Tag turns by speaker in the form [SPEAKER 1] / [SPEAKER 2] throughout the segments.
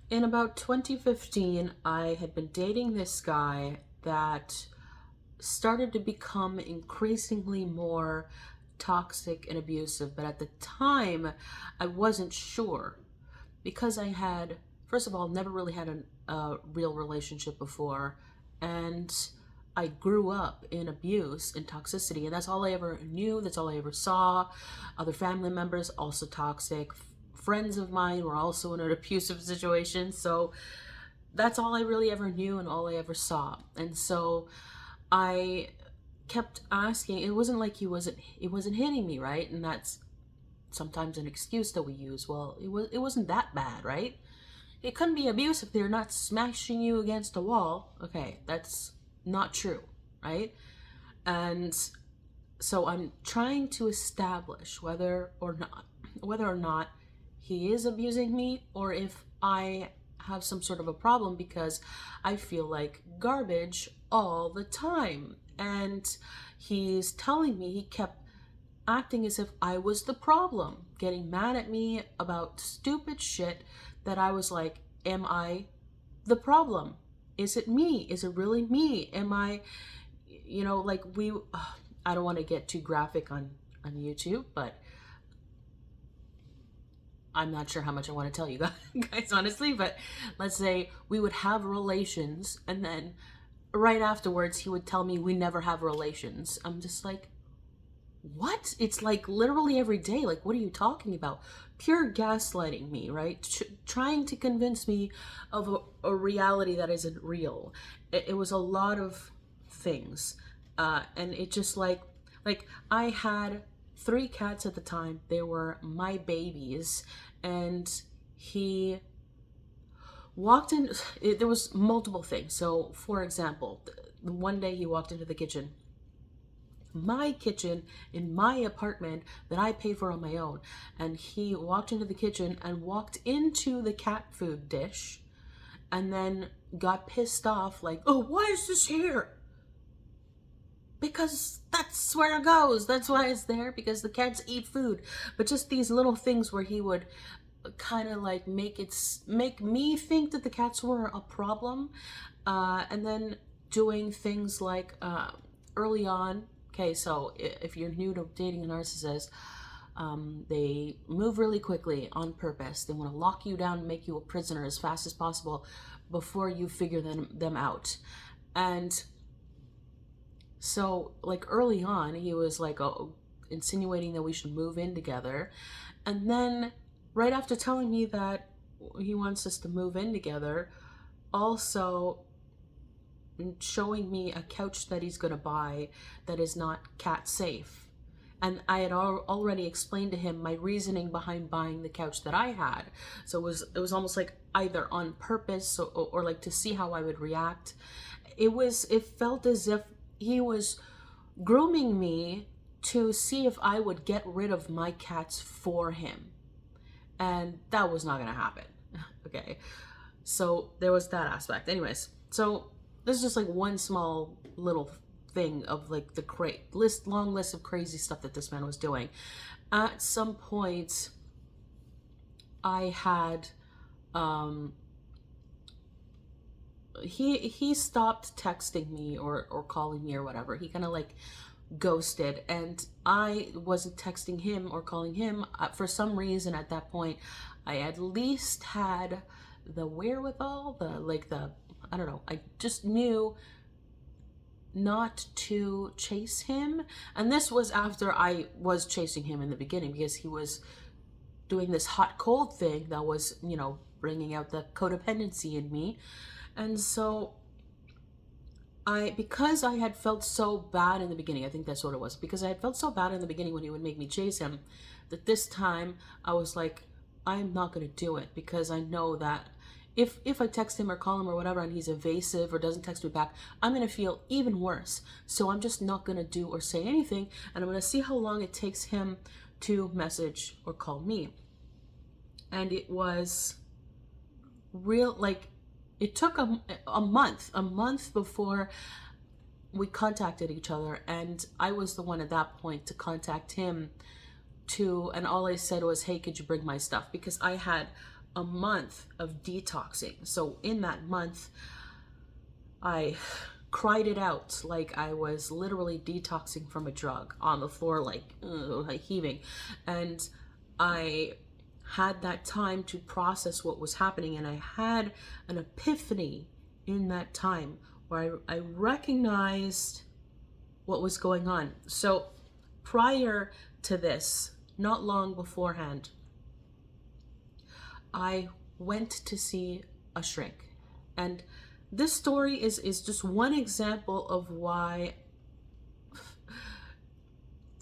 [SPEAKER 1] In about 2015, I had been dating this guy that started to become increasingly more toxic and abusive. But at the time, I wasn't sure because I had, first of all, never really had a real relationship before. And I grew up in abuse and toxicity, and that's all I ever knew. That's all I ever saw. Other family members also toxic. Friends of mine were also in an abusive situation. So that's all I really ever knew and all I ever saw. And so I kept asking. It wasn't like he wasn't hitting me, right? And that's sometimes an excuse that we use. Well, it wasn't that bad, right? It couldn't be abuse if they're not smashing you against a wall. Okay, that's not true, right? And so I'm trying to establish whether or not he is abusing me, or if I have some sort of a problem because I feel like garbage all the time. And he's telling me, he kept acting as if I was the problem, getting mad at me about stupid shit that I was like, am I the problem? Is it me? Is it really me? Am I, like I don't want to get too graphic on YouTube, but I'm not sure how much I want to tell you guys honestly, but let's say we would have relations and then right afterwards he would tell me we never have relations. I'm just like, what? It's like literally every day. Like, what are you talking about? Pure gaslighting me, right? Trying to convince me of a reality that isn't real. It was a lot of things. And it just like I had three cats at the time. They were my babies. And he walked in. There was multiple things. So, for example, one day he walked into the kitchen, my kitchen in my apartment that I pay for on my own. And he walked into the kitchen and walked into the cat food dish and then got pissed off, like, oh, why is this here? Because that's where it goes. That's why it's there, because the cats eat food. But just these little things where he would kind of like make me think that the cats were a problem, and then doing things like early on. Okay, so if you're new to dating a narcissist, they move really quickly on purpose. They want to lock you down and make you a prisoner as fast as possible before you figure them out. And so, like early on, he was like, oh, insinuating that we should move in together. And then, right after telling me that he wants us to move in together, also showing me a couch that he's going to buy that is not cat safe. And I had already explained to him my reasoning behind buying the couch that I had. So it was almost like either on purpose or like to see how I would react. It felt as if he was grooming me to see if I would get rid of my cats for him. And that was not going to happen. Okay. So there was that aspect. Anyways, so this is just like one small little thing of like the long list of crazy stuff that this man was doing. At some point, I had he stopped texting me or calling me or whatever. He kind of like ghosted, and I wasn't texting him or calling him. For some reason at that point, I at least had the wherewithal, the I don't know, I just knew not to chase him. And this was after I was chasing him in the beginning, because he was doing this hot cold thing that was, bringing out the codependency in me. And so because I had felt so bad in the beginning, I think that's what it was, because I had felt so bad in the beginning when he would make me chase him, that this time I was like, I'm not going to do it, because I know that if I text him or call him or whatever and he's evasive or doesn't text me back, I'm going to feel even worse. So I'm just not going to do or say anything, and I'm going to see how long it takes him to message or call me. And it was real, like, it took a month before we contacted each other, and I was the one at that point to contact him and all I said was, hey, could you bring my stuff? Because I had a month of detoxing. So in that month, I cried it out like I was literally detoxing from a drug on the floor, like heaving. And I had that time to process what was happening, and I had an epiphany in that time where I recognized what was going on. So prior to this, not long beforehand, I went to see a shrink. And this story is just one example of why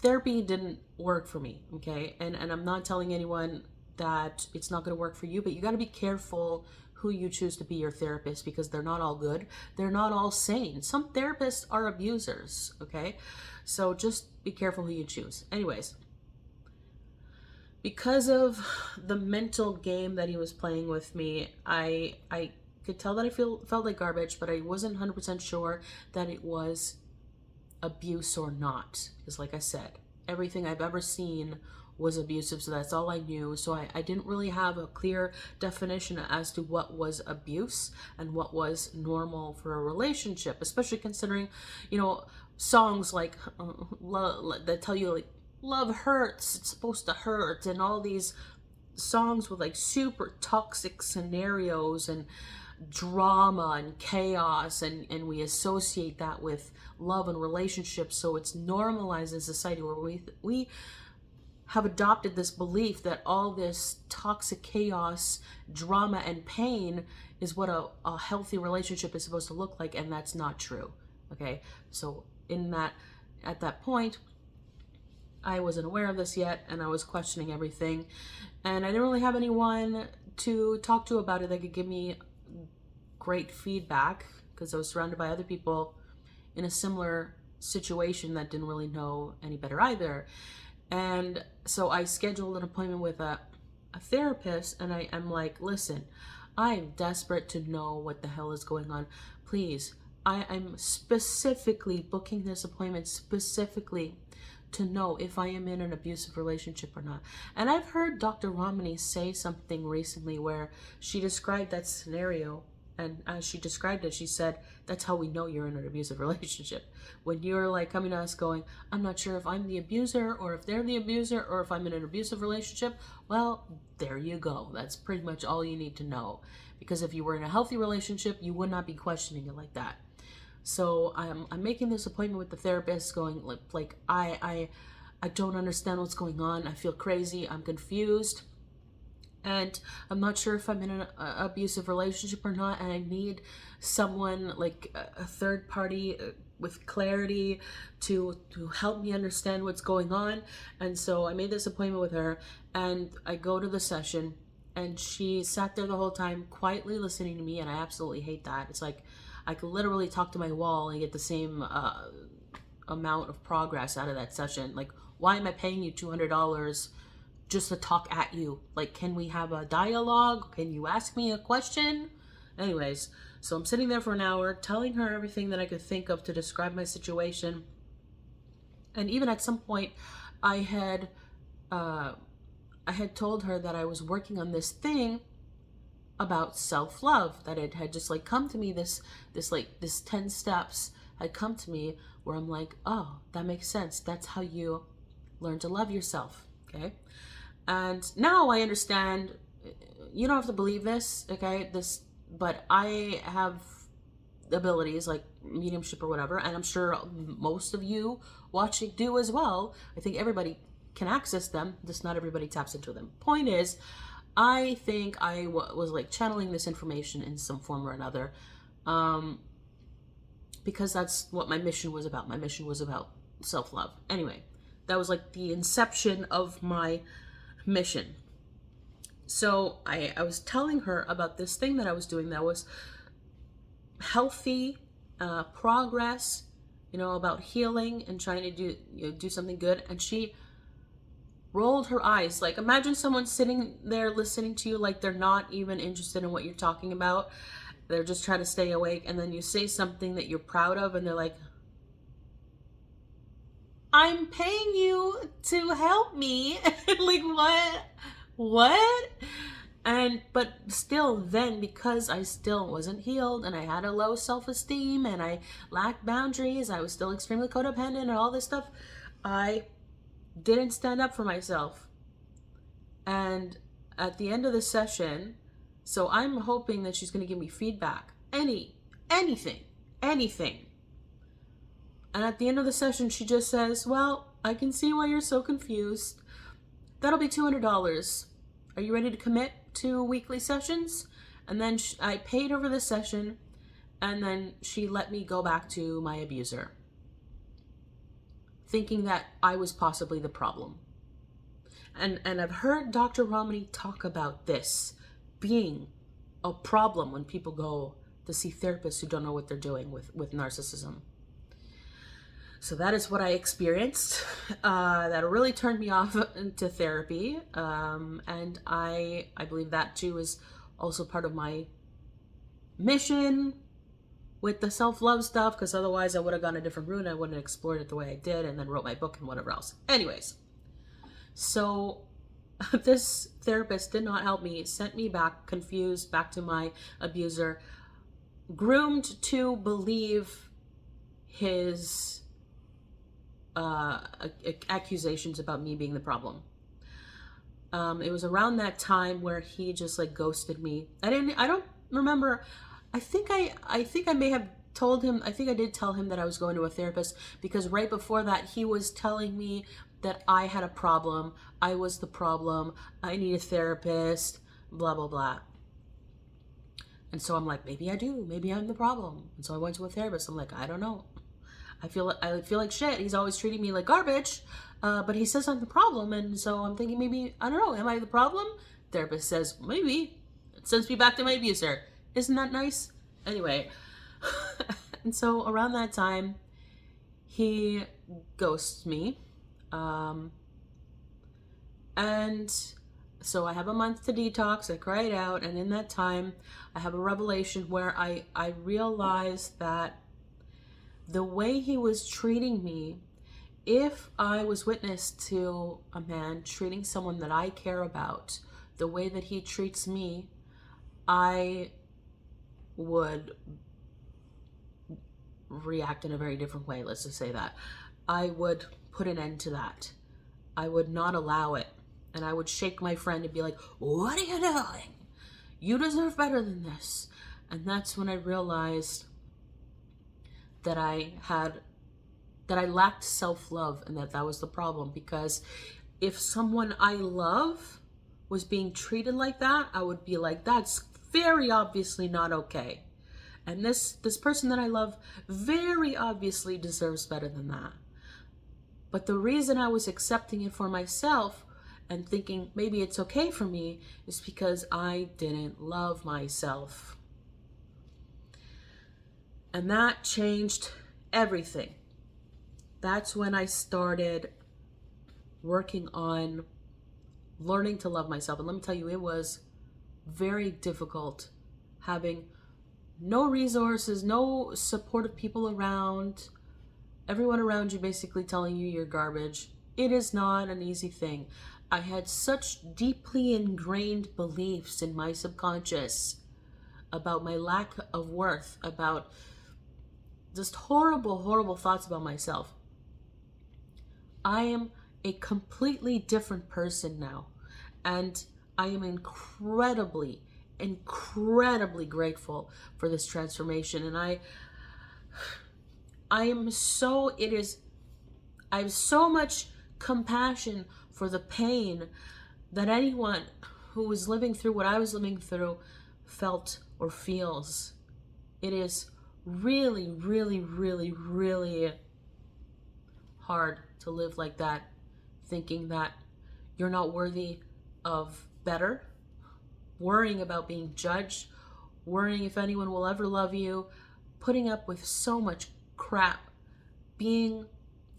[SPEAKER 1] therapy didn't work for me, okay? And I'm not telling anyone that it's not going to work for you, but you got to be careful who you choose to be your therapist, because they're not all good. They're not all sane. Some therapists are abusers, okay? So just be careful who you choose. Anyways, because of the mental game that he was playing with me, I could tell that I felt like garbage, but I wasn't 100% sure that it was abuse or not. Because like I said, everything I've ever seen was abusive, so that's all I knew. So I didn't really have a clear definition as to what was abuse and what was normal for a relationship, especially considering, songs like that tell you like love hurts, it's supposed to hurt, and all these songs with like super toxic scenarios and drama and chaos, and we associate that with love and relationships. So it's normalized in society where we have adopted this belief that all this toxic chaos, drama, and pain is what a healthy relationship is supposed to look like, and that's not true. Okay, so at that point, I wasn't aware of this yet, and I was questioning everything, and I didn't really have anyone to talk to about it that could give me great feedback, because I was surrounded by other people in a similar situation that didn't really know any better either. And so I scheduled an appointment with a therapist, and I'm like, listen, I'm desperate to know what the hell is going on. Please, I'm specifically booking this appointment specifically to know if I am in an abusive relationship or not. And I've heard Dr. Romani say something recently where she described that scenario, and as she described it, she said, that's how we know you're in an abusive relationship. When you're like coming to us going, I'm not sure if I'm the abuser or if they're the abuser or if I'm in an abusive relationship. Well, there you go. That's pretty much all you need to know. Because if you were in a healthy relationship, you would not be questioning it like that. So I'm making this appointment with the therapist going like I don't understand what's going on. I feel crazy. I'm confused. And I'm not sure if I'm in an abusive relationship or not, and I need someone like a third party with clarity to help me understand what's going on. And so I made this appointment with her, and I go to the session, and she sat there the whole time quietly listening to me, and I absolutely hate that. It's like I could literally talk to my wall and get the same amount of progress out of that session. Like, why am I paying you $200 just to talk at you? Like, can we have a dialogue? Can you ask me a question? Anyways, so I'm sitting there for an hour telling her everything that I could think of to describe my situation. And even at some point, I had told her that I was working on this thing about self-love, that it had just like come to me, this 10 steps had come to me where I'm like, oh, that makes sense. That's how you learn to love yourself. Okay. And now I understand, you don't have to believe this, okay? But I have abilities like mediumship or whatever, and I'm sure most of you watching do as well. I think everybody can access them, just not everybody taps into them. Point is, I think I was like channeling this information in some form or another, because that's what my mission was about. My mission was about self-love. Anyway, that was like the inception of my mission. So I was telling her about this thing that I was doing that was healthy progress, about healing and trying to do something good. And she rolled her eyes. Like, imagine someone sitting there listening to you like they're not even interested in what you're talking about. They're just trying to stay awake, and then you say something that you're proud of, and they're like, I'm paying you to help me. Like, what? But still then, because I still wasn't healed and I had a low self-esteem and I lacked boundaries, I was still extremely codependent and all this stuff, I didn't stand up for myself. And at the end of the session, so I'm hoping that she's going to give me feedback, anything. And at the end of the session, she just says, well, I can see why you're so confused. That'll be $200. Are you ready to commit to weekly sessions? And then I paid over the session, and then she let me go back to my abuser, thinking that I was possibly the problem. And I've heard Dr. Ramani talk about this being a problem when people go to see therapists who don't know what they're doing with narcissism. So that is what I experienced. That really turned me off into therapy. And I believe that too is also part of my mission with the self-love stuff, because otherwise I would have gone a different route and I wouldn't have explored it the way I did and then wrote my book and whatever else. Anyways, so this therapist did not help me, sent me back confused, back to my abuser, groomed to believe his accusations about me being the problem. It was around that time where he just like ghosted me. I don't remember. I think I may have told him, I think I did tell him that I was going to a therapist, because right before that he was telling me that I had a problem, I was the problem, I need a therapist, blah, blah, blah. And so I'm like, maybe I do, maybe I'm the problem. And so I went to a therapist. I'm like, I don't know. I feel like shit. He's always treating me like garbage, but he says I'm the problem. And so I'm thinking, maybe, I don't know, am I the problem? Therapist says, maybe. It sends me back to my abuser. Isn't that nice? Anyway, and so around that time, he ghosts me. And so I have a month to detox. I cry it out. And in that time, I have a revelation where I realized that the way he was treating me, if I was witness to a man treating someone that I care about the way that he treats me, I would react in a very different way. Let's just say that. I would put an end to that. I would not allow it. And I would shake my friend and be like, what are you doing? You deserve better than this. And that's when I realized that I lacked self-love, and that was the problem. Because if someone I love was being treated like that, I would be like, that's very obviously not okay. And this person that I love very obviously deserves better than that. But the reason I was accepting it for myself and thinking maybe it's okay for me is because I didn't love myself. And that changed everything. That's when I started working on learning to love myself. And let me tell you, it was very difficult having no resources, no supportive people around, everyone around you basically telling you you're garbage. It is not an easy thing. I had such deeply ingrained beliefs in my subconscious about my lack of worth, about just horrible, horrible thoughts about myself. I am a completely different person now. And I am incredibly, incredibly grateful for this transformation. And I have so much compassion for the pain that anyone who was living through what I was living through felt or feels. It is really, really, really, really hard to live like that, thinking that you're not worthy of better, worrying about being judged, worrying if anyone will ever love you, putting up with so much crap, being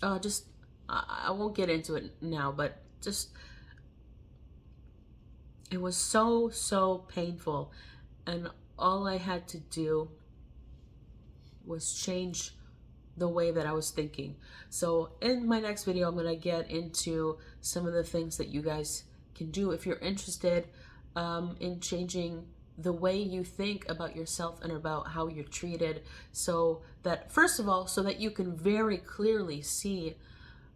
[SPEAKER 1] I won't get into it now, but just, it was so painful. And all I had to do was change the way that I was thinking. So in my next video, I'm going to get into some of the things that you guys can do if you're interested. in changing the way you think about yourself and about how you're treated, so that, first of all, so that you can very clearly see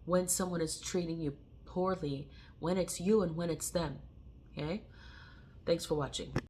[SPEAKER 1] when someone is treating you poorly, when it's you and when it's them. Okay? Thanks for watching.